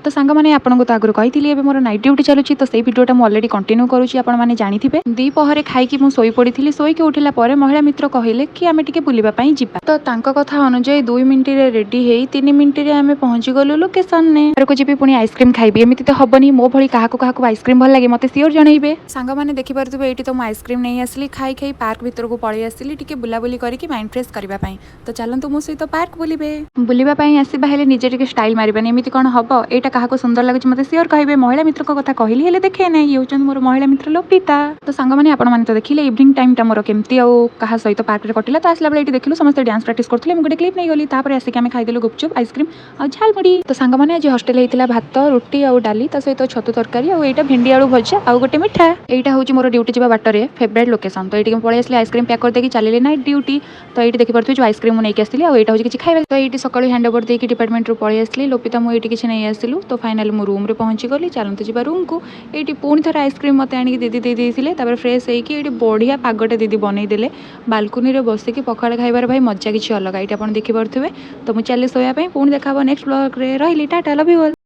तो सांग मैंने आपको तो आगुरी कही मोर नाइट ड्यूटी चलुची तो से भिडियोटा मुझे अलरेडी कंटिन्यू करुँची आपने जानिथे द्विपहरे खाई मुझे शोई पड़ी शोईकी उठिला पर महिला मित्र कहले कि आम टे बुलापाई जा तो तांको कथा अनुजाई 2 मिनिट रेडी हो 3 मिनिट आम पहुँची गलु लोकेशन ने को जी पुणी आइसक्रीम खाइबी एमती तो हेनी मो भली क्या आइसक्रीम भल लगे मत सियोर जनइबे सांग मैंने देखिपे ये तो मुझे आइसक्रीम नहीं आसली खाई खाई पार्क भर को पलि आसली टे बुलाबुली करके माइंड फ्रेश करने तो चलतु मो सहित पार्क बुलिबे बुलापाई आसवा हेल्ले निजे टे स्टाइल मारे एमती कौन हम यहाँ क्या सुंदर लगे मत सियोर कहे महिला मित्र कथा कहली हेल्ले देखे ना ये हूँ मोर महिला मित्र लोपिता तो सांग मैंने आपने तो देखिले इवनिंग टाइम मोर केमती क्या सहित पार्क में कटिला तो आसला बेले ये देखिलु समस्त डांस प्रैक्टिस करते मुझे क्लिप नहीं गली आसिक आम खाईदेलु गुपचुप आइसक्रीम और झालमुड़ी तो सांग मैंने आज हस्टेल होता भात रुटी और डाली सहित छतु तरकारी और यहाँ भेंडी आलू भजा और गोटे मिठा यहाँ हूँ मोर ड्यूटी जा बाटर फेवरेट लोकेशन तो ये पलि आसली आइसक्रीम पैक करदेकी चलिए नाइट ड्यूटी तो ये देखिपे जो आइसक्रीम मुझे आसली और यहाँ हूँ किसी खाଇବା तो ये सकाळु हैंड ओवर देकी डिपार्टमेंट रू पलि आसली लोपिता मुझे किसी नहीं आसलु तो फाइनाली मु रूम रे पहुँची गली चलते जा रूम को ये पुणी थर आइसक्रीम मत आनिक दीदी देते फ्रेश होगी ये बढ़िया पागटे दीदी बनईदे बालकुनी बसिक पखाड़ खाइबार भाई मजा किसी अलग ये आप देखिपे तो मुझे चली शोया पुणी देखा नेक्स्ट ब्लॉग रे रही टाटा लव यू ऑल।